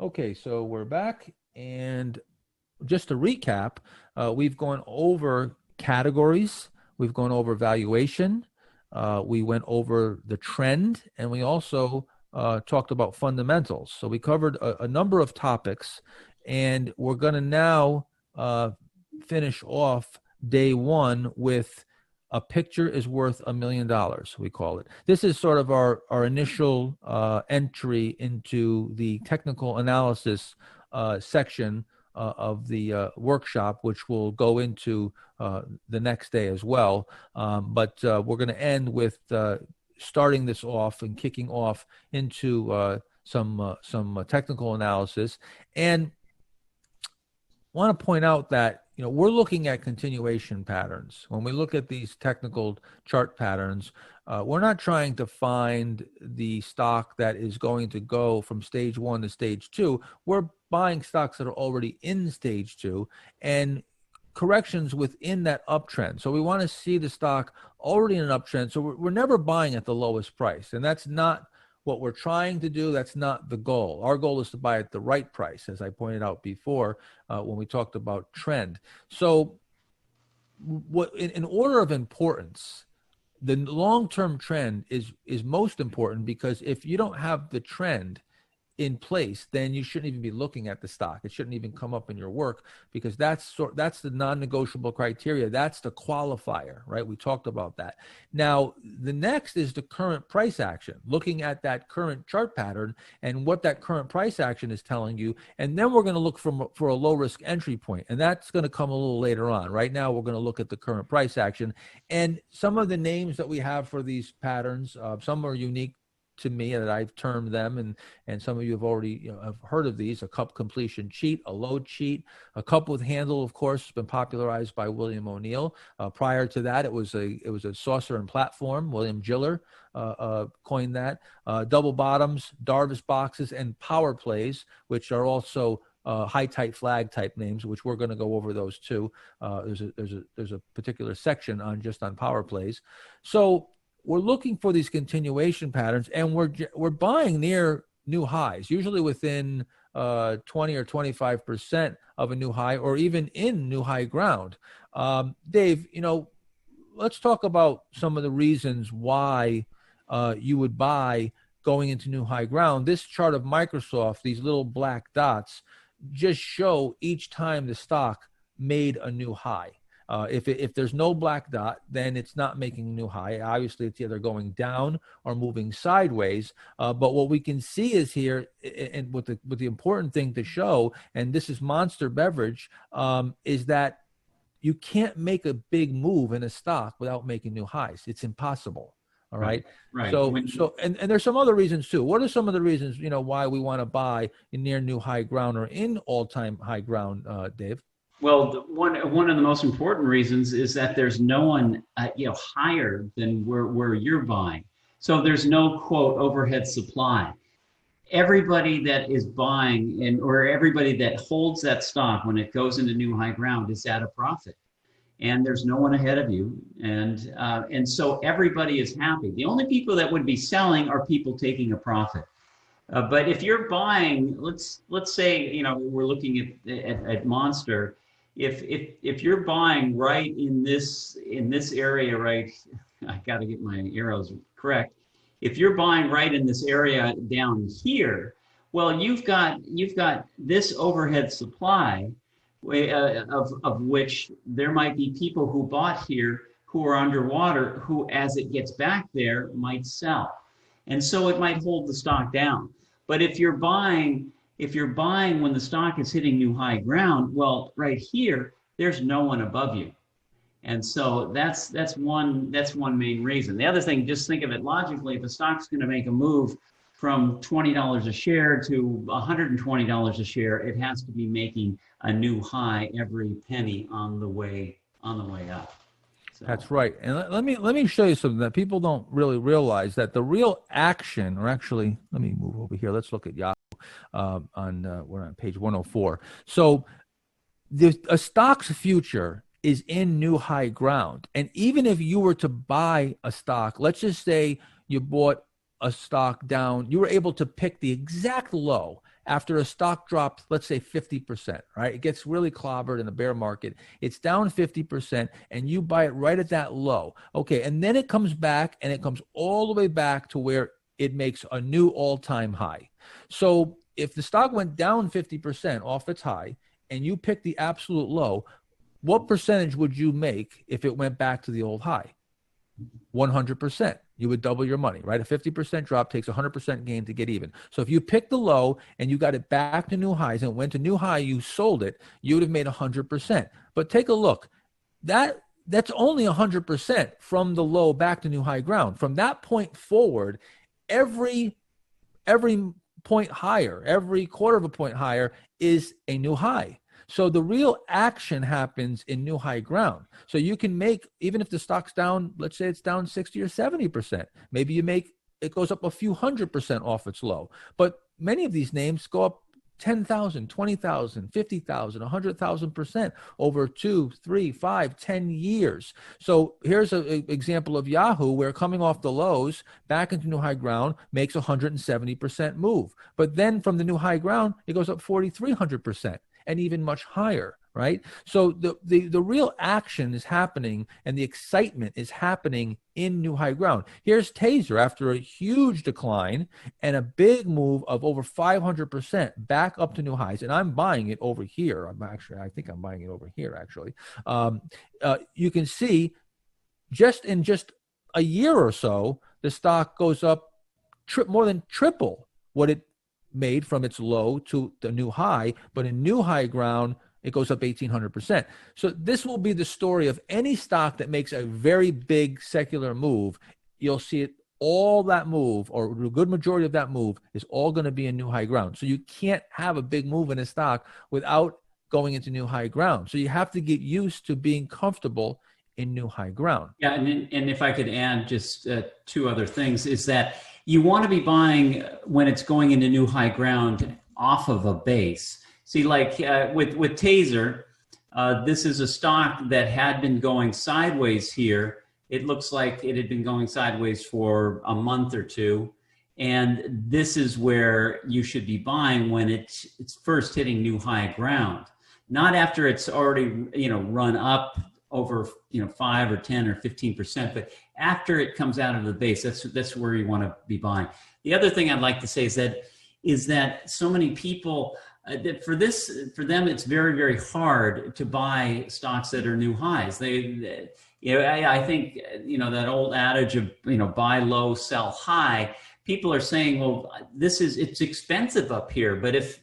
Okay, so we're back, and just to recap, we've gone over categories, we've gone over valuation, we went over the trend, and we also talked about fundamentals. So we covered a number of topics, and we're going to now uh, finish off day one with a picture is worth $1 million, we call it. This is sort of our initial entry into the technical analysis section of the workshop, which will go into the next day as well. But we're going to end with starting this off and kicking off into some technical analysis. And want to point out that we're looking at continuation patterns. When we look at these technical chart patterns, we're not trying to find the stock that is going to go from stage one to stage two. We're buying stocks that are already in stage two and corrections within that uptrend. So we want to see the stock already in an uptrend. So we're never buying at the lowest price, and that's not what we're trying to do. That's not the goal. Our goal is to buy at the right price, as I pointed out before when we talked about trend. So what in order of importance, the long-term trend is most important, because if you don't have the trend in place, then you shouldn't even be looking at the stock. It shouldn't even come up in your work, because that's the non-negotiable criteria. That's the qualifier, right? We talked about that. Now, the next is the current price action, looking at that current chart pattern and what that current price action is telling you. And then we're going to look for a low risk entry point, and that's going to come a little later on. Right now, we're going to look at the current price action, and some of the names that we have for these patterns. Some are unique to me that I've termed them, and some of you have already have heard of these: a cup completion cheat, a load cheat, a cup with handle. Of course, has been popularized by William O'Neill. Prior to that, it was a saucer and platform. William Giller coined that. Double bottoms, Darvis boxes, and power plays, which are also high tight flag type names, which we're going to go over those too. There's a particular section on power plays. So we're looking for these continuation patterns, and we're buying near new highs, usually within 20 or 25% of a new high, or even in new high ground. Dave, let's talk about some of the reasons why you would buy going into new high ground. This chart of Microsoft, these little black dots, just show each time the stock made a new high. If there's no black dot, then it's not making a new high. Obviously, it's either going down or moving sideways. But what we can see is here, and with the important thing to show, and this is Monster Beverage, is that you can't make a big move in a stock without making new highs. It's impossible. All right. Right. So there's some other reasons too. What are some of the reasons, why we want to buy in near new high ground or in all-time high ground, Dave? Well, one of the most important reasons is that there's no one higher than where you're buying. So there's no quote overhead supply. Everybody that is buying or everybody that holds that stock when it goes into new high ground is at a profit, and there's no one ahead of you, and so everybody is happy. The only people that would be selling are people taking a profit. But if you're buying, let's say we're looking at Monster. If you're buying right in this area, right, I got to get my arrows correct. If you're buying right in this area down here, well, you've got this overhead supply of which there might be people who bought here who are underwater, who, as it gets back there, might sell, and so it might hold the stock down. But if you're buying when the stock is hitting new high ground, well, right here, there's no one above you. And so that's one main reason. The other thing, just think of it logically, if the stock's going to make a move from $20 a share to $120 a share, it has to be making a new high every penny on the way up. So. That's right. And let me show you something that people don't really realize, that the real action, or actually, let me move over here. Let's look at Yahoo. We're on page 104. So a stock's future is in new high ground. And even if you were to buy a stock, let's just say you bought a stock down, you were able to pick the exact low after a stock drops, let's say 50%, right? It gets really clobbered in the bear market. It's down 50% and you buy it right at that low. Okay. And then it comes back and it comes all the way back to where it makes a new all-time high. So if the stock went down 50% off its high and you pick the absolute low, what percentage would you make if it went back to the old high? 100%. You would double your money, right? A 50% drop takes 100% gain to get even. So if you picked the low and you got it back to new highs and it went to new high, you sold it, you would have made 100%. But take a look. That's only 100% from the low back to new high ground. From that point forward, every point higher, every quarter of a point higher is a new high. So the real action happens in new high ground. So you can make, even if the stock's down, let's say it's down 60 or 70%, maybe it goes up a few 100% off its low. But many of these names go up 10,000, 20,000, 50,000, 100,000% over 2, 3, 5, 10 years. So here's an example of Yahoo, where coming off the lows back into new high ground makes 170% move. But then from the new high ground, it goes up 4,300%. And even much higher, right? So the real action is happening and the excitement is happening in new high ground. Here's Taser after a huge decline and a big move of over 500% back up to new highs. And I'm buying it over here. I think I'm buying it over here, actually. You can see in just a year or so, the stock goes up more than triple what it made from its low to the new high, but in new high ground, it goes up 1,800%. So this will be the story of any stock that makes a very big secular move. You'll see it, all that move, or a good majority of that move, is all going to be in new high ground. So you can't have a big move in a stock without going into new high ground. So you have to get used to being comfortable in new high ground. Yeah, and if I could add just two other things, is that you want to be buying when it's going into new high ground off of a base. See, like with Taser, this is a stock that had been going sideways here. It looks like it had been going sideways for a month or two. And this is where you should be buying when it's first hitting new high ground, not after it's already run up over 5 or 10 or 15%, but after it comes out of the base. That's where you want to be buying. The other thing I'd like to say is that so many people that for them it's very, very hard to buy stocks that are new highs. I think that old adage of buy low, sell high. People are saying, well, it's expensive up here, but if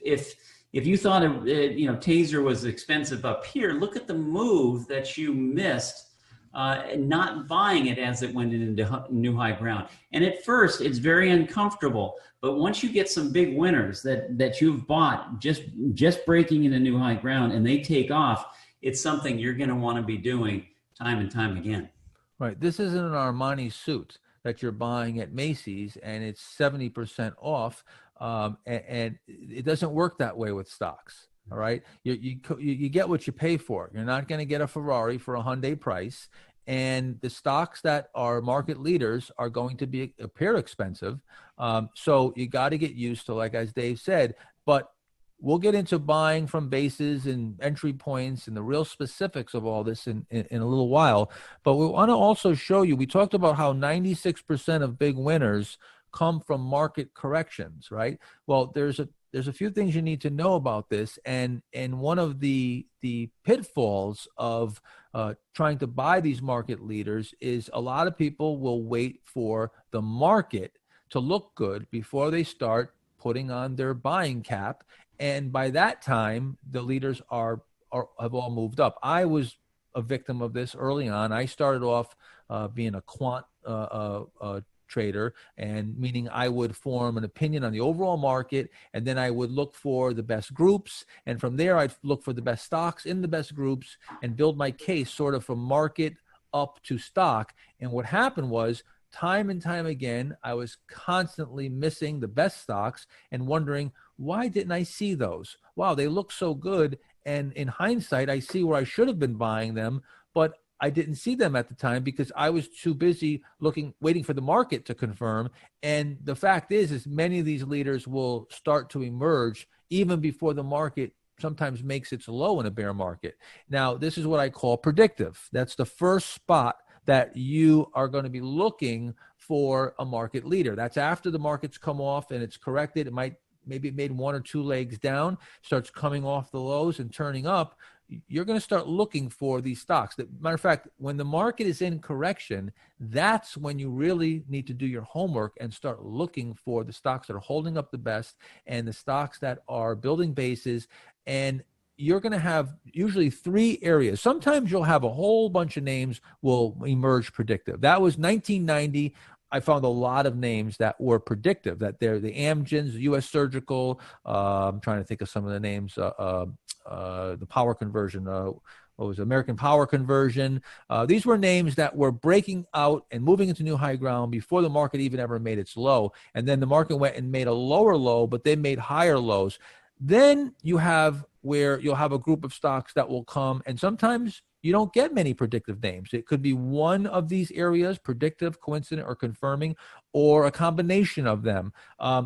you thought Taser was expensive up here, look at the move that you missed, not buying it as it went into new high ground. And at first, it's very uncomfortable. But once you get some big winners that you've bought just breaking into new high ground and they take off, it's something you're going to want to be doing time and time again. Right. This isn't an Armani suit that you're buying at Macy's and it's 70% off. And it doesn't work that way with stocks. All right. You get what you pay for. You're not going to get a Ferrari for a Hyundai price. And the stocks that are market leaders are going to appear expensive. So you got to get used to, like, as Dave said, but we'll get into buying from bases and entry points and the real specifics of all this in a little while. But we want to also show you, we talked about how 96% of big winners come from market corrections, right? Well, there's a few things you need to know about this, and one of the pitfalls of trying to buy these market leaders is a lot of people will wait for the market to look good before they start putting on their buying cap, and by that time the leaders have all moved up. I was a victim of this early on. I started off being a quant trader, and meaning I would form an opinion on the overall market, and then I would look for the best groups, and from there I'd look for the best stocks in the best groups and build my case sort of from market up to stock. And what happened was, time and time again, I was constantly missing the best stocks and wondering, why didn't I see those? Wow, they look so good, and in hindsight I see where I should have been buying them, but I didn't see them at the time because I was too busy waiting for the market to confirm. And the fact is many of these leaders will start to emerge even before the market sometimes makes its low in a bear market. Now, this is what I call predictive. That's the first spot that you are going to be looking for a market leader. That's after the market's come off and it's corrected. Maybe it made one or two legs down, starts coming off the lows and turning up. You're going to start looking for these stocks. Matter of fact, when the market is in correction, that's when you really need to do your homework and start looking for the stocks that are holding up the best and the stocks that are building bases. And you're going to have usually three areas. Sometimes you'll have a whole bunch of names will emerge predictive. That was 1990. I found a lot of names that were predictive, that they're the Amgens, U.S. Surgical. I'm trying to think of some of the names, the power conversion, what was it, American Power Conversion. These were names that were breaking out and moving into new high ground before the market even ever made its low. And then the market went and made a lower low, but they made higher lows. Then you have where you'll have a group of stocks that will come, and sometimes you don't get many predictive names. It could be one of these areas, predictive, coincident, or confirming, or a combination of them.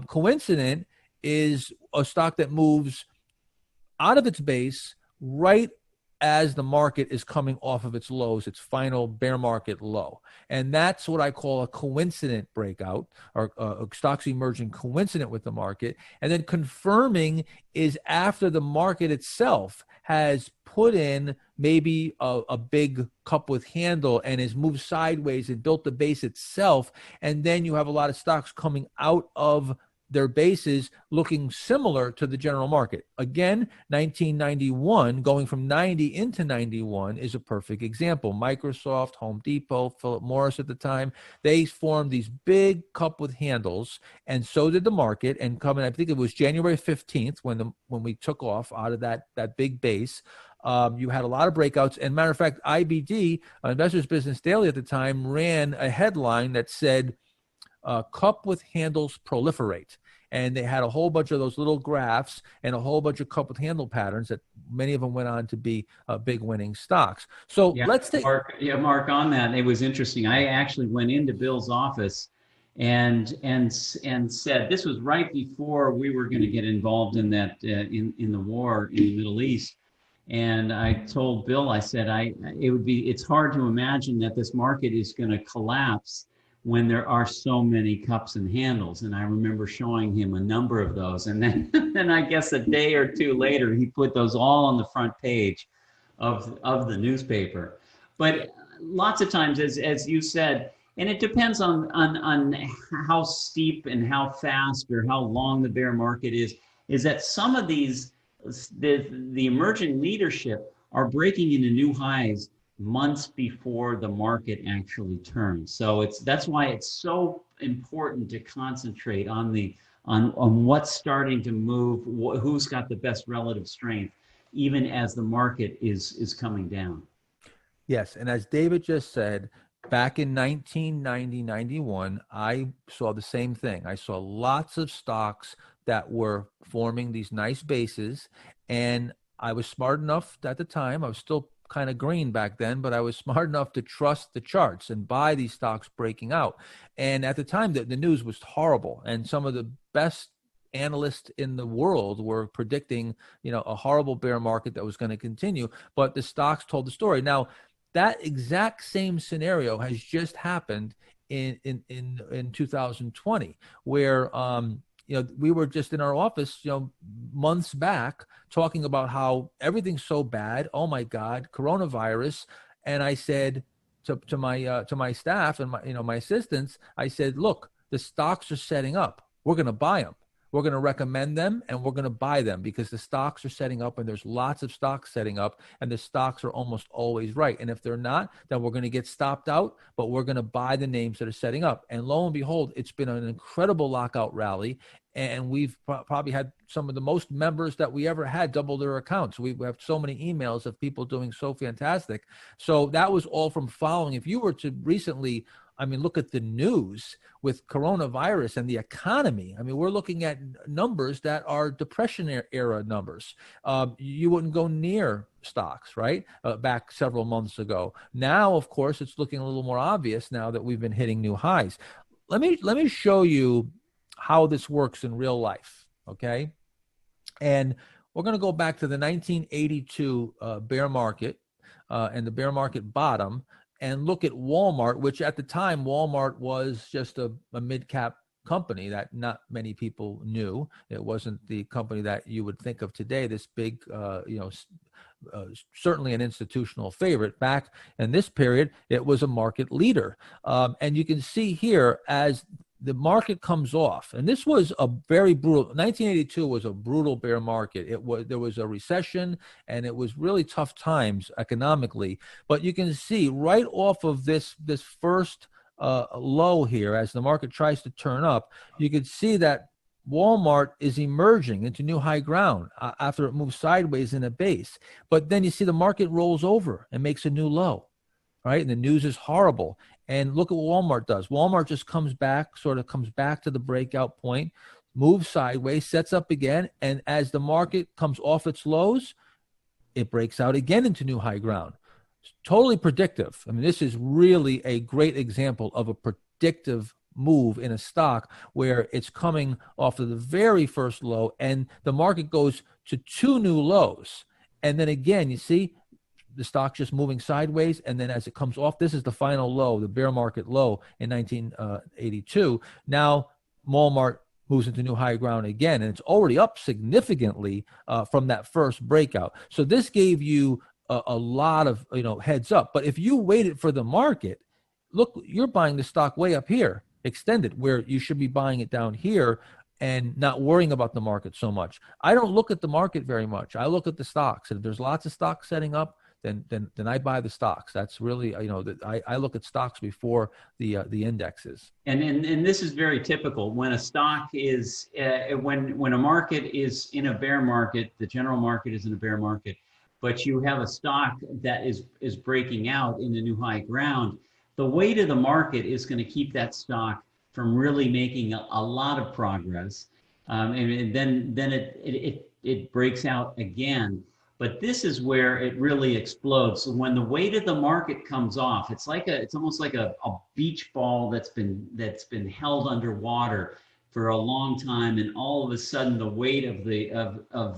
Coincident is a stock that moves out of its base right as the market is coming off of its lows, its final bear market low. And that's what I call a coincident breakout, or stocks emerging coincident with the market. And then confirming is after the market itself has put in maybe a big cup with handle and has moved sideways and built the base itself. And then you have a lot of stocks coming out of their bases looking similar to the general market. Again, 1991, going from 90 into 91 is a perfect example. Microsoft, Home Depot, Philip Morris at the time, they formed these big cup with handles, and so did the market. And coming, I think it was January 15th when we took off out of that big base. You had a lot of breakouts. And matter of fact, IBD, Investors Business Daily at the time, ran a headline that said, cup with handles proliferate. And they had a whole bunch of those little graphs and a whole bunch of cup with handle patterns that many of them went on to be big winning stocks. So let's take Mark, on that. It was interesting. I actually went into Bill's office and said, this was right before we were going to get involved in that in the war in the Middle East. And I told Bill, I said, it's hard to imagine that this market is going to collapse when there are so many cups and handles. And I remember showing him a number of those. And then I guess a day or two later, he put those all on the front page of the newspaper. But lots of times, as you said, and it depends on how steep and how fast or how long the bear market is that some of these, the emerging leadership are breaking into new highs months before the market actually turns. So that's why it's so important to concentrate on what's starting to move, who's got the best relative strength, even as the market is coming down. Yes, and as David just said, back in 1990, 91, I saw the same thing. I saw lots of stocks that were forming these nice bases, and I was smart enough at the time, I was still kind of green back then, but I was smart enough to trust the charts and buy these stocks breaking out. And at the time, the news was horrible. And some of the best analysts in the world were predicting, a horrible bear market that was going to continue. But the stocks told the story. Now, that exact same scenario has just happened in 2020, where we were just in our office, months back talking about how everything's so bad. Oh my God, coronavirus. And I said to my staff and my assistants, I said, look, the stocks are setting up. We're going to buy them. We're going to recommend them and we're going to buy them because the stocks are setting up and there's lots of stocks setting up and the stocks are almost always right. And if they're not, then we're going to get stopped out, but we're going to buy the names that are setting up. And lo and behold, it's been an incredible lockout rally. And we've probably had some of the most members that we ever had double their accounts. We have so many emails of people doing so fantastic. So that was all from following. If you were to recently I mean, look at the news with coronavirus and the economy. I mean, we're looking at numbers that are Depression era numbers. You wouldn't go near stocks, right? Back several months ago. Now, of course, it's looking a little more obvious now that we've been hitting new highs. Let me show you how this works in real life, okay? And we're going to go back to the 1982 bear market and the bear market bottom, and look at Walmart, which at the time, Walmart was just a mid-cap company that not many people knew. It wasn't the company that you would think of today, this big, certainly an institutional favorite. Back in this period, it was a market leader. And you can see here as the market comes off, and this was a very brutal, 1982 was a brutal bear market. There was a recession, and it was really tough times economically. But you can see right off of this first low here, as the market tries to turn up, you can see that Walmart is emerging into new high ground after it moves sideways in a base. But then you see the market rolls over and makes a new low, right? And the news is horrible. And look at what Walmart does. Walmart just comes back to the breakout point, moves sideways, sets up again. And as the market comes off its lows, it breaks out again into new high ground. It's totally predictive. I mean, this is really a great example of a predictive move in a stock where it's coming off of the very first low and the market goes to two new lows. And then again, you see, the stock just moving sideways, and then as it comes off, this is the final low, the bear market low in 1982. Now Walmart moves into new high ground again, and it's already up significantly from that first breakout. So this gave you a lot of heads up. But if you waited for the market, look, you're buying the stock way up here, extended, where you should be buying it down here and not worrying about the market so much. I don't look at the market very much. I look at the stocks, and if there's lots of stocks setting up, then I buy the stocks. That's really, I look at stocks before the indexes. And this is very typical when a stock is when a market is in a bear market, the general market is in a bear market, but you have a stock that is breaking out in the new high ground. The weight of the market is going to keep that stock from really making a lot of progress, and then it breaks out again. But this is where it really explodes. So when the weight of the market comes off, it's almost like a beach ball that's been held underwater for a long time, and all of a sudden the weight of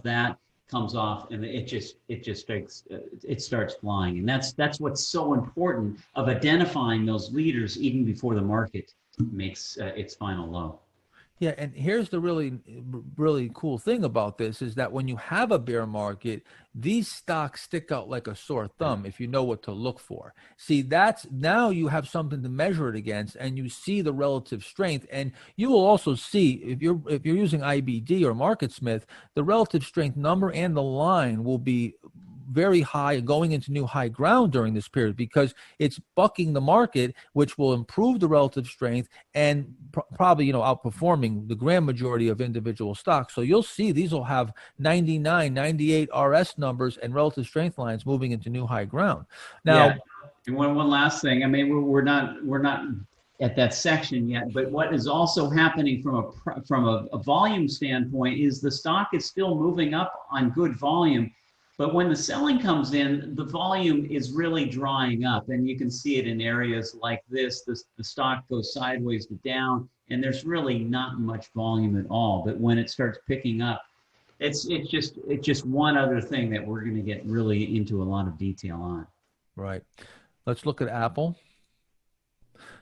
that comes off, and it starts flying. And that's what's so important of identifying those leaders even before the market makes its final low. Yeah, and here's the really cool thing about this is that when you have a bear market, these stocks stick out like a sore thumb if you know what to look for. See, now you have something to measure it against, and you see the relative strength. And you will also see, if you're using IBD or MarketSmith, the relative strength number and the line will be very high and going into new high ground during this period because it's bucking the market, which will improve the relative strength and probably outperforming the grand majority of individual stocks. So you'll see these will have 99, 98 RS numbers and relative strength lines moving into new high ground. Now, yeah. And one last thing. I mean, we're not at that section yet, but what is also happening from a volume standpoint is the stock is still moving up on good volume. But when the selling comes in, the volume is really drying up, and you can see it in areas like this. The stock goes sideways to down, and there's really not much volume at all. But when it starts picking up, it's just one other thing that we're going to get really into a lot of detail on. Right. Let's look at Apple.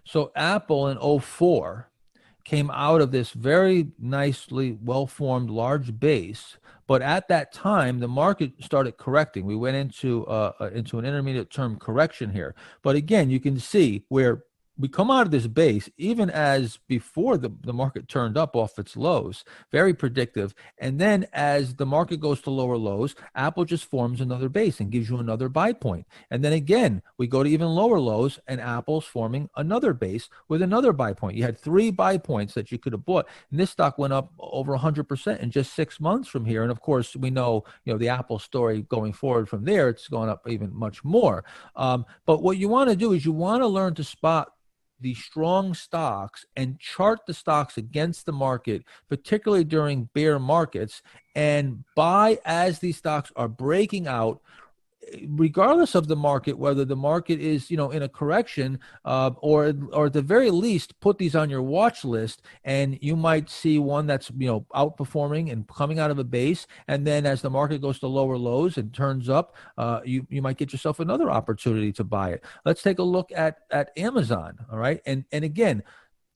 So Apple in 2004 came out of this very nicely well-formed large base. But at that time, the market started correcting. We went into an intermediate term correction here. But again, you can see where we come out of this base, even as before the market turned up off its lows, very predictive. And then as the market goes to lower lows, Apple just forms another base and gives you another buy point. And then again, we go to even lower lows and Apple's forming another base with another buy point. You had 3 buy points that you could have bought. And this stock went up over 100% in just 6 months from here. And of course, we know, the Apple story going forward from there, it's going up even much more. But what you want to do is you want to learn to spot the strong stocks and chart the stocks against the market, particularly during bear markets, and buy as these stocks are breaking out, regardless of the market, whether the market is, in a correction, or at the very least, put these on your watch list, and you might see one that's, outperforming and coming out of a base. And then as the market goes to lower lows and turns up, you might get yourself another opportunity to buy it. Let's take a look at Amazon. All right. And again,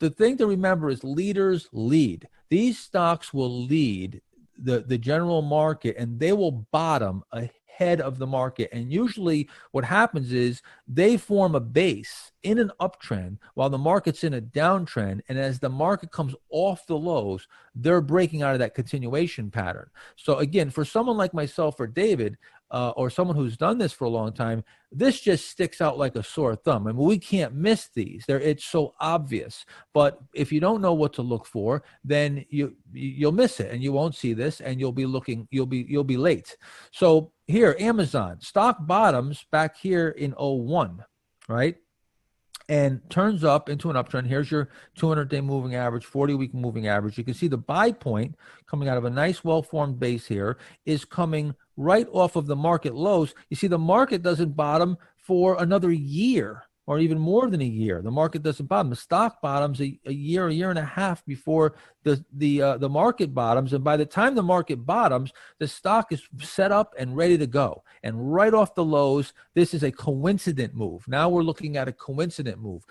the thing to remember is leaders lead. These stocks will lead the general market, and they will bottom ahead of the market. And usually what happens is they form a base in an uptrend while the market's in a downtrend. And as the market comes off the lows, they're breaking out of that continuation pattern. So again, for someone like myself or David, or someone who's done this for a long time, this just sticks out like a sore thumb. I mean, we can't miss these. It's so obvious. But if you don't know what to look for, then you'll miss it, and you won't see this, and you'll be late. So here, Amazon stock bottoms back here in 01, right? And turns up into an uptrend. Here's your 200-day moving average, 40-week moving average. You can see the buy point coming out of a nice, well-formed base here is coming right off of the market lows. You see the market doesn't bottom for another year, or even more than a year. The market doesn't bottom. The stock bottoms a year and a half before the market bottoms. And by the time the market bottoms, the stock is set up and ready to go. And right off the lows, this is a coincident move. Now we're looking at a coincident move.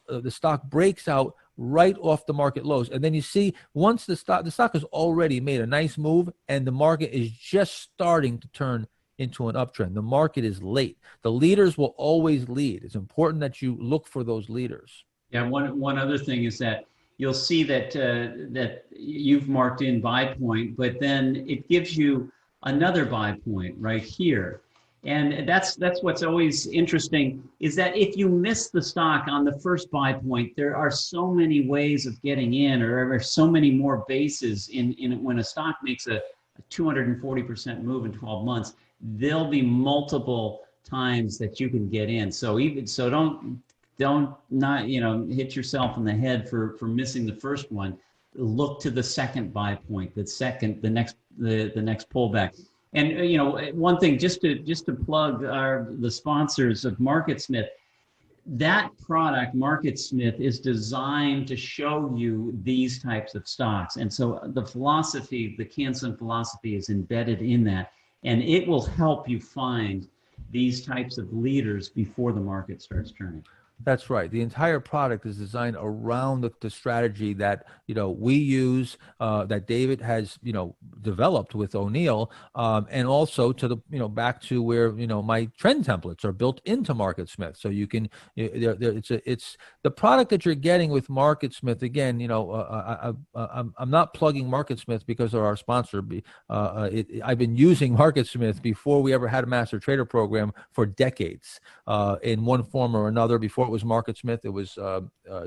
The stock breaks out right off the market lows. And then you see once the stock has already made a nice move, and the market is just starting to turn into an uptrend. The market is late. The leaders will always lead. It's important that you look for those leaders. Yeah, one other thing is that you'll see that that you've marked in buy point, but then it gives you another buy point right here. And that's what's always interesting, is that if you miss the stock on the first buy point, there are so many ways of getting in, or there are so many more bases in when a stock makes a 240% move in 12 months. There'll be multiple times that you can get in. So don't not hit yourself in the head for missing the first one. Look to the second buy point, the next pullback. And one thing, just to plug the sponsors of MarketSmith, that product, MarketSmith, is designed to show you these types of stocks. And so the philosophy, the Canson philosophy, is embedded in that. And it will help you find these types of leaders before the market starts turning. That's right. The entire product is designed around the strategy that we use, that David has developed with O'Neill, and also to the back to where my trend templates are built into MarketSmith. So you can it's the product that you're getting with MarketSmith. Again, I'm not plugging MarketSmith because they're our sponsor. I've been using MarketSmith before we ever had a master trader program for decades, in one form or another. Before it was MarketSmith, it was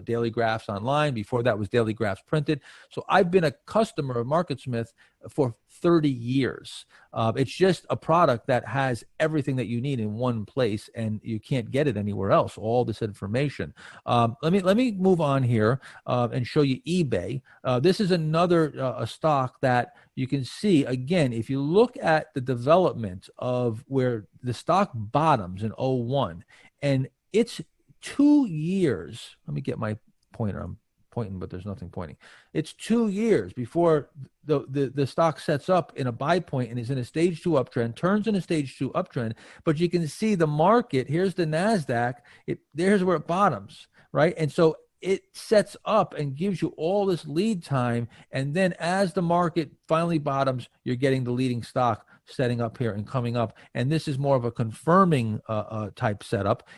Daily Graphs Online. Before that was Daily Graphs Printed. So I've been a customer of MarketSmith for 30 years. It's just a product that has everything that you need in one place, and you can't get it anywhere else, all this information. Let me move on here and show you eBay. This is another a stock that you can see, again, if you look at the development of where the stock bottoms in 01, and it's 2 years. Let me get my pointer. I'm pointing, but there's nothing pointing. It's 2 years before the stock sets up in a buy point and is in a stage 2 uptrend, turns in a stage 2 uptrend. But you can see the market. Here's the NASDAQ. There's where it bottoms, right? And so it sets up and gives you all this lead time. And then as the market finally bottoms, you're getting the leading stock setting up here and coming up. And this is more of a confirming type setup.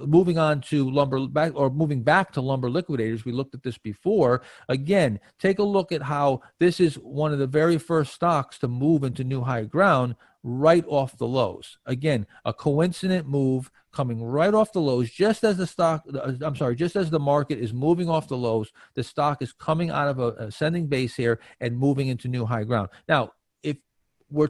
Moving on to moving back to Lumber Liquidators, we looked at this before. Again, take a look at how this is one of the very first stocks to move into new high ground right off the lows. Again, a coincident move coming right off the lows, just as the market is moving off the lows, the stock is coming out of a ascending base here and moving into new high ground. Now,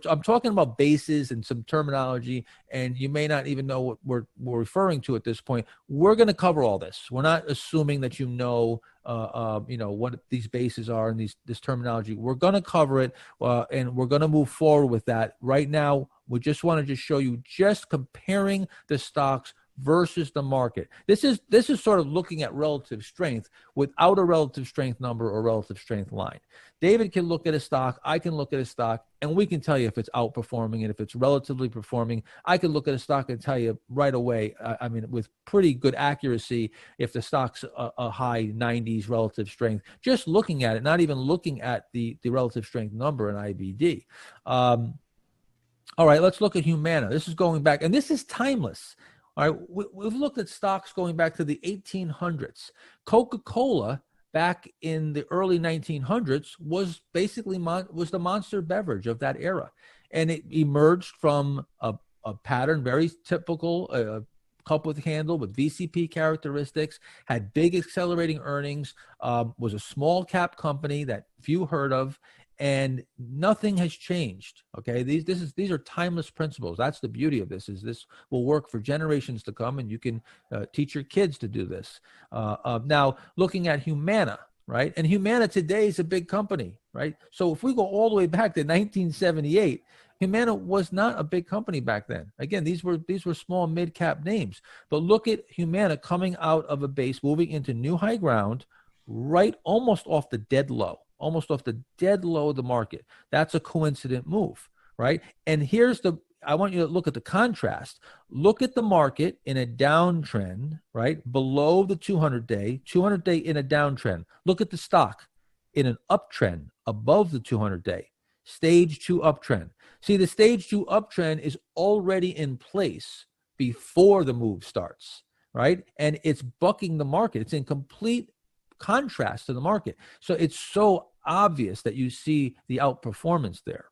I'm talking about bases and some terminology, and you may not even know what we're referring to at this point. We're going to cover all this. We're not assuming that you know what these bases are and this terminology. We're going to cover it, and we're going to move forward with that. Right now, we just want to just show you just comparing the stocks versus the market. This is sort of looking at relative strength without a relative strength number or relative strength line. David can look at a stock, I can look at a stock, and we can tell you if it's outperforming and if it's relatively performing. I can look at a stock and tell you right away, I mean, with pretty good accuracy, if the stock's a high 90s relative strength, just looking at it, not even looking at the relative strength number in IBD. All right, let's look at Humana. This is going back, and this is timeless. All right, we've looked at stocks going back to the 1800s. Coca-Cola back in the early 1900s was basically was the monster beverage of that era. And it emerged from a pattern, very typical, cup with handle with VCP characteristics, had big accelerating earnings, was a small cap company that few heard of, and nothing has changed. Okay, these are timeless principles. That's the beauty of this. Is this will work for generations to come, and you can teach your kids to do this. Now, looking at Humana, right? And Humana today is a big company, right? So if we go all the way back to 1978, Humana was not a big company back then. Again, these were small mid cap names. But look at Humana coming out of a base, moving into new high ground, right, almost off the dead low. Almost off the dead low of the market. That's a coincident move, right? And I want you to look at the contrast. Look at the market in a downtrend, right? Below the 200-day in a downtrend. Look at the stock in an uptrend above the 200-day. Stage 2 uptrend. See, the stage 2 uptrend is already in place before the move starts, right? And it's bucking the market. It's in complete contrast to the market. So it's so obvious that you see the outperformance there.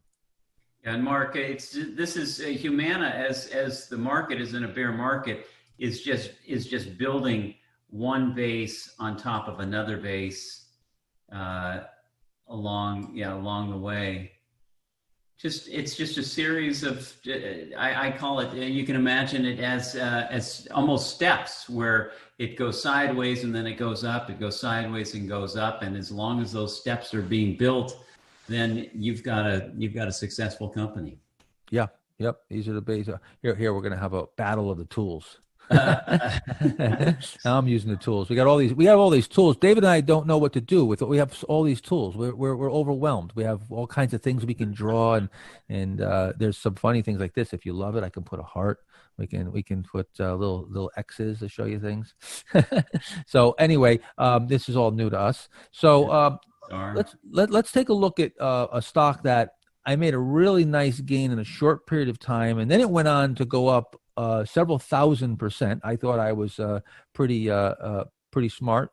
And Mark, this is Humana as the market is in a bear market is just building one base on top of another base along the way. It's just a series of I call it. You can imagine it as almost steps where it goes sideways and then it goes up. It goes sideways and goes up. And as long as those steps are being built, then you've got a successful company. Yeah. Yep. These are the base. Here we're going to have a battle of the tools. Now I'm using the tools. We have all these tools. David and I don't know what to do with it. We have all these tools. We're overwhelmed. We have all kinds of things we can draw, and there's some funny things like this. If you love it, I can put a heart. We can put little X's to show you things. So anyway, this is all new to us. So let's take a look at a stock that I made a really nice gain in a short period of time, and then it went on to go up several %. I thought I was pretty smart,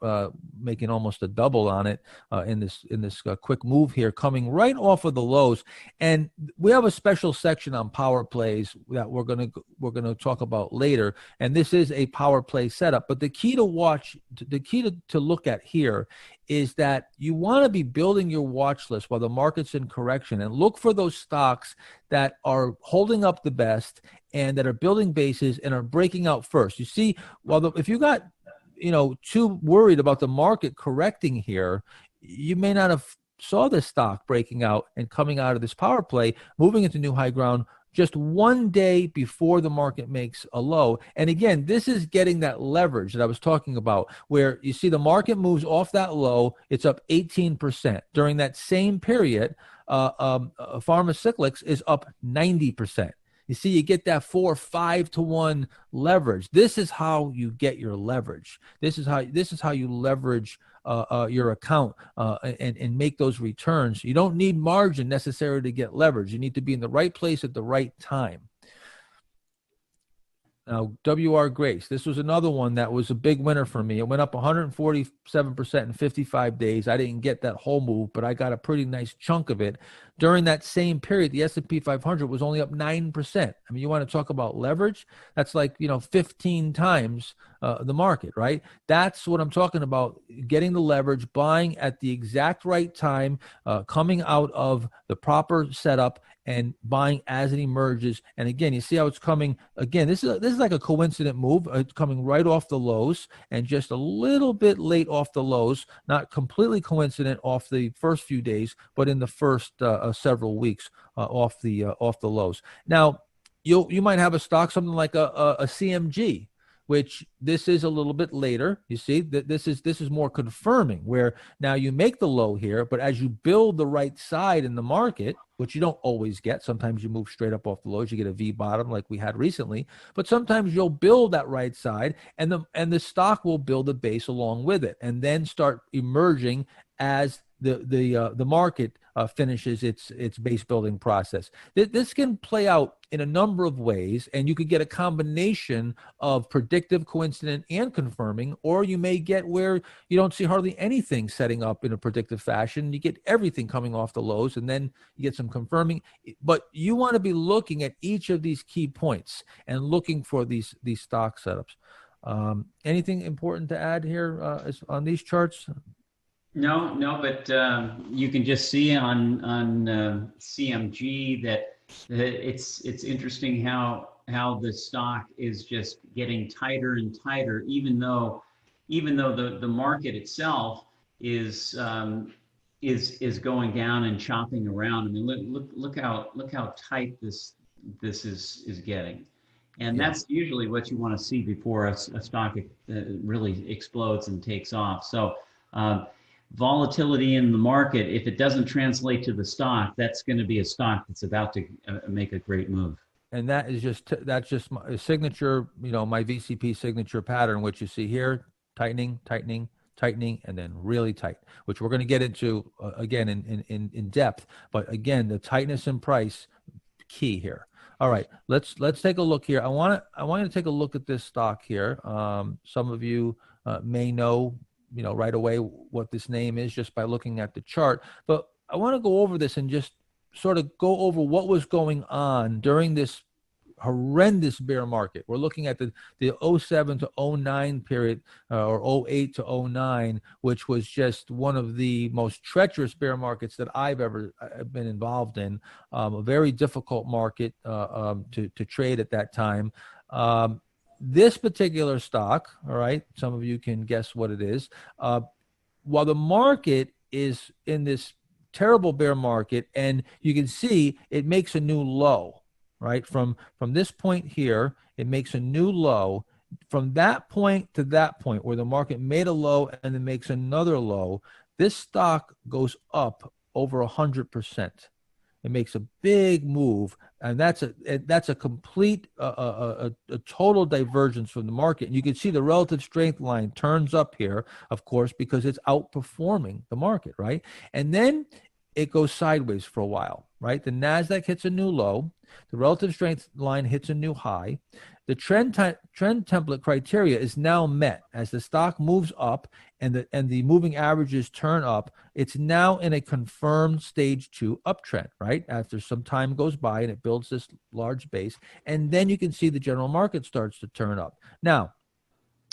making almost a double on it in this quick move here, coming right off of the lows. And we have a special section on power plays that we're gonna talk about later. And this is a power play setup. But the key to look at here is that you want to be building your watch list while the market's in correction, and look for those stocks that are holding up the best and that are building bases and are breaking out first. You see, if you got too worried about the market correcting here, you may not have saw this stock breaking out and coming out of this power play, moving into new high ground just one day before the market makes a low. And again, this is getting that leverage that I was talking about, where you see the market moves off that low, it's up 18%. During that same period, Pharmacyclics is up 90%. You see, you get that 4 or 5 to 1 leverage. This is how you get your leverage. This is how you leverage your account and make those returns. You don't need margin necessarily to get leverage. You need to be in the right place at the right time. Now, WR Grace, this was another one that was a big winner for me. It went up 147% in 55 days. I didn't get that whole move, but I got a pretty nice chunk of it during that same period, the S&P 500 was only up 9%. I mean, you want to talk about leverage? That's like, 15 times the market, right? That's what I'm talking about, getting the leverage, buying at the exact right time, coming out of the proper setup and buying as it emerges. And again, you see how it's coming. Again, this is like a coincident move. It's coming right off the lows and just a little bit late off the lows, not completely coincident off the first few days, but in the first several weeks off the lows. Now, you might have a stock, something like a CMG, which this is a little bit later. You see that this is more confirming, where now you make the low here, but as you build the right side in the market, which you don't always get, sometimes you move straight up off the lows, you get a V bottom like we had recently, but sometimes you'll build that right side, and the stock will build a base along with it, and then start emerging as the market finishes its base building process. This can play out in a number of ways, and you could get a combination of predictive, coincident, and confirming, or you may get where you don't see hardly anything setting up in a predictive fashion. You get everything coming off the lows, and then you get some confirming. But you want to be looking at each of these key points and looking for these stock setups. Anything important to add here on these charts? No, but you can just see on CMG that it's interesting how the stock is just getting tighter and tighter, even though the market itself is going down and chopping around. I mean, look how tight this is getting. And that's usually what you want to see before a stock really explodes and takes off. So volatility in the market, if it doesn't translate to the stock, that's going to be a stock that's about to make a great move. And that's just my signature, my VCP signature pattern, which you see here: tightening, tightening, tightening, and then really tight, which we're going to get into again in depth. But again, the tightness in price, key here. All right, let's take a look here. I want you to take a look at this stock here. Some of you may know right away what this name is just by looking at the chart. But I want to go over this and just sort of go over what was going on during this horrendous bear market. We're looking at the 07 to 09 period, or 08 to 09, which was just one of the most treacherous bear markets that I've ever been involved in. A very difficult market to trade at that time. This particular stock, all right, some of you can guess what it is. While the market is in this terrible bear market, and you can see it makes a new low, right? From this point here, it makes a new low. From that point to that point where the market made a low and then makes another low, this stock goes up over 100%. It makes a big move, and that's a complete a total divergence from the market. And you can see the relative strength line turns up here, of course, because it's outperforming the market, right? And then it goes sideways for a while, right? The NASDAQ hits a new low. The relative strength line hits a new high. The trend template criteria is now met as the stock moves up and the moving averages turn up. It's now in a confirmed stage 2 uptrend, right? After some time goes by and it builds this large base, and then you can see the general market starts to turn up. Now,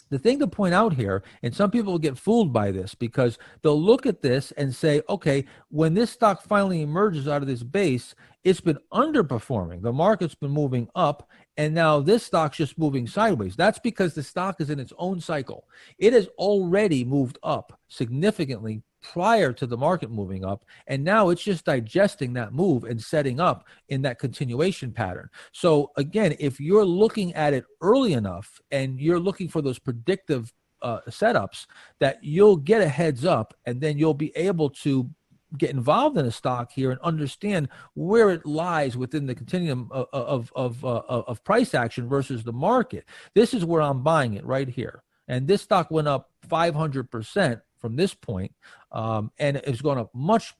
the thing to point out here, and some people will get fooled by this because they'll look at this and say, okay, when this stock finally emerges out of this base, it's been underperforming. The market's been moving up, and now this stock's just moving sideways. That's because the stock is in its own cycle. It has already moved up significantly prior to the market moving up, and now it's just digesting that move and setting up in that continuation pattern. So again, if you're looking at it early enough and you're looking for those predictive setups, that you'll get a heads up, and then you'll be able to get involved in a stock here and understand where it lies within the continuum of price action versus the market. This is where I'm buying it right here. And this stock went up 500% from this point, and it's going up much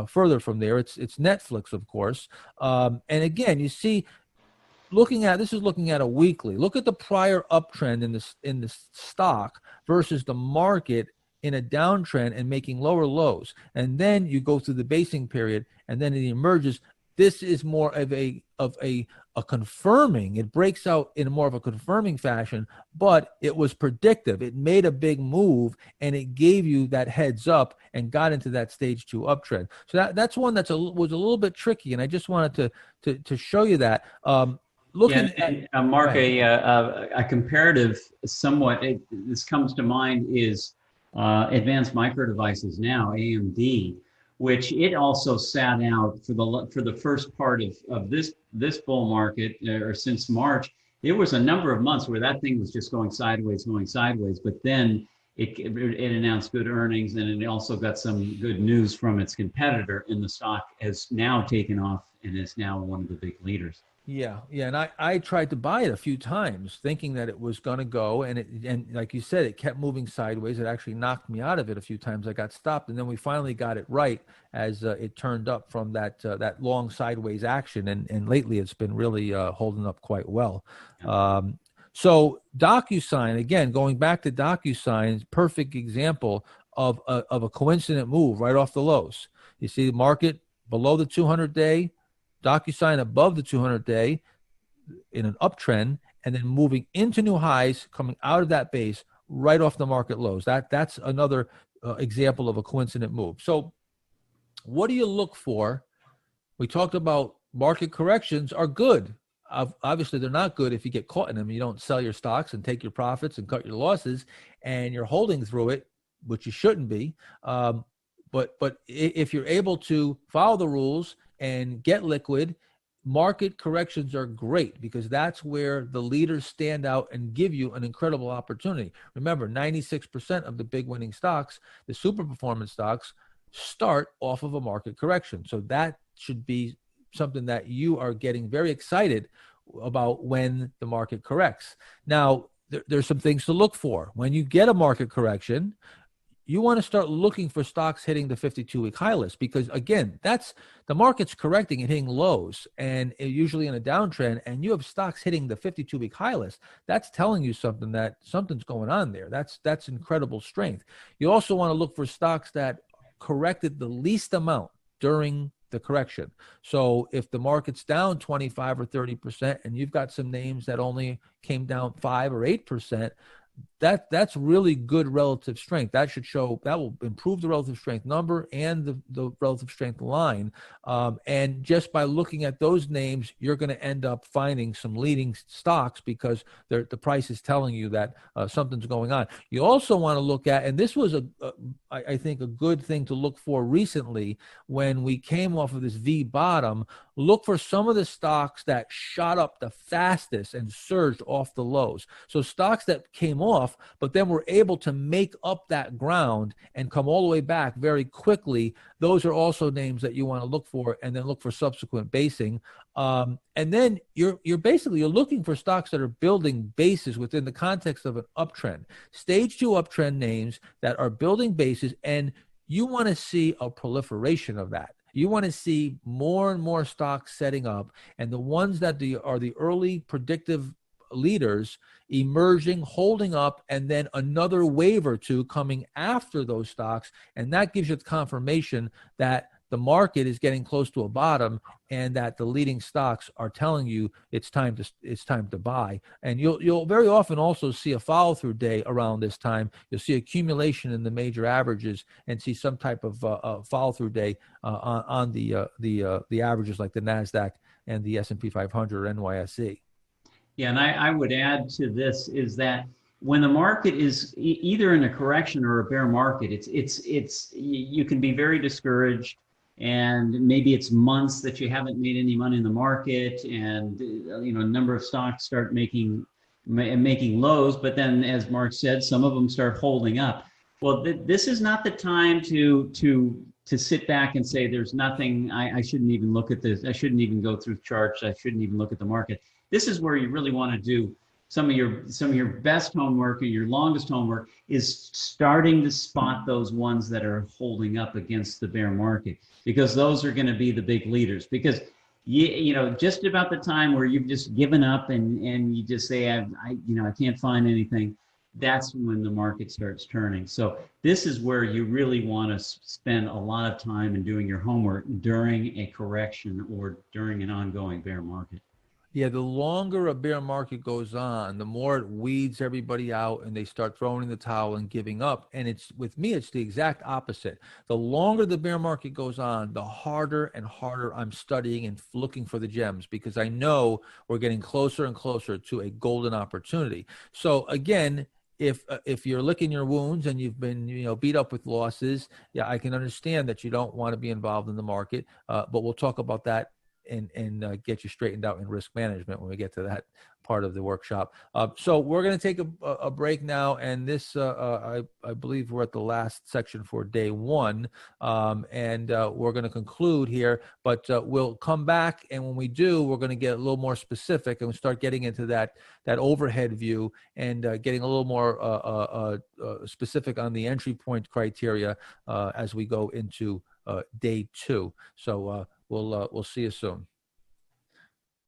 further from there. It's Netflix, of course. And again, you see, looking at a weekly. Look at the prior uptrend in this stock versus the market in a downtrend and making lower lows, and then you go through the basing period, and then it emerges. This is more of a confirming. It breaks out in more of a confirming fashion, but it was predictive. It made a big move, and it gave you that heads up and got into that stage 2 uptrend. So that's one was a little bit tricky, and I just wanted to show you that. Looking at Mark, a comparative somewhat. This comes to mind is Advanced Micro Devices now, AMD, which it also sat out for the first part of this bull market, or since March. There was a number of months where that thing was just going sideways, but then it announced good earnings, and it also got some good news from its competitor, and the stock has now taken off and is now one of the big leaders. Yeah, and I tried to buy it a few times, thinking that it was going to go, and like you said, it kept moving sideways. It actually knocked me out of it a few times. I got stopped, and then we finally got it right as it turned up from that long sideways action, and lately it's been really holding up quite well. So DocuSign, again, going back to DocuSign, perfect example of a coincident move right off the lows. You see the market below the 200-day. DocuSign above the 200-day in an uptrend, and then moving into new highs, coming out of that base right off the market lows. That's another example of a coincident move. So what do you look for? We talked about market corrections are good. Obviously, they're not good if you get caught in them. You don't sell your stocks and take your profits and cut your losses, and you're holding through it, which you shouldn't be. But if you're able to follow the rules and get liquid, market corrections are great, because that's where the leaders stand out and give you an incredible opportunity. Remember, 96% of the big winning stocks, the super performance stocks, start off of a market correction. So that should be something that you are getting very excited about when the market corrects. Now, there's some things to look for. When you get a market correction, you want to start looking for stocks hitting the 52-week high list, because again, that's the market's correcting and hitting lows, and usually in a downtrend, and you have stocks hitting the 52-week high list. That's telling you something, that something's going on there. That's incredible strength. You also want to look for stocks that corrected the least amount during the correction. So if the market's down 25 or 30%, and you've got some names that only came down 5 or 8%, that's really good relative strength. That will improve the relative strength number and the relative strength line. And just by looking at those names, you're going to end up finding some leading stocks, because the price is telling you that something's going on. You also want to look at, and this was I think a good thing to look for recently when we came off of this V bottom. Look for some of the stocks that shot up the fastest and surged off the lows. So stocks that came off, but then were able to make up that ground and come all the way back very quickly. Those are also names that you want to look for, and then look for subsequent basing. And then you're looking for stocks that are building bases within the context of an uptrend. Stage 2 uptrend names that are building bases, and you want to see a proliferation of that. You want to see more and more stocks setting up, and the ones that are the early predictive leaders emerging, holding up, and then another wave or two coming after those stocks. And that gives you the confirmation that the market is getting close to a bottom, and that the leading stocks are telling you it's time to buy. And you'll very often also see a follow-through day around this time. You'll see accumulation in the major averages, and see some type of follow-through day on the averages like the Nasdaq and the S&P 500 or NYSE. Yeah, and I would add to this is that when the market is either in a correction or a bear market, it's you can be very discouraged, and maybe it's months that you haven't made any money in the market, and a number of stocks start making lows, but then, as Mark said, some of them start holding up. Well, this is not the time to sit back and say there's nothing. I shouldn't even look at this. I shouldn't even go through charts. I shouldn't even look at the market. This is where you really want to do some of your best homework, or your longest homework, is starting to spot those ones that are holding up against the bear market, because those are going to be the big leaders. Because just about the time where you've just given up and you just say I can't find anything, that's when the market starts turning. So this is where you really want to spend a lot of time in doing your homework during a correction or during an ongoing bear market. Yeah, the longer a bear market goes on, the more it weeds everybody out and they start throwing in the towel and giving up. And it's with me, it's the exact opposite. The longer the bear market goes on, the harder and harder I'm studying and looking for the gems because I know we're getting closer and closer to a golden opportunity. So again, if you're licking your wounds and you've been beat up with losses, yeah, I can understand that you don't want to be involved in the market. But we'll talk about that and get you straightened out in risk management when we get to that part of the workshop. So we're going to take a break now, and this I believe we're at the last section for day one, and we're going to conclude here. But we'll come back, and when we do, we're going to get a little more specific and start getting into that overhead view and getting a little more specific on the entry point criteria as we go into day two. So we'll see you soon.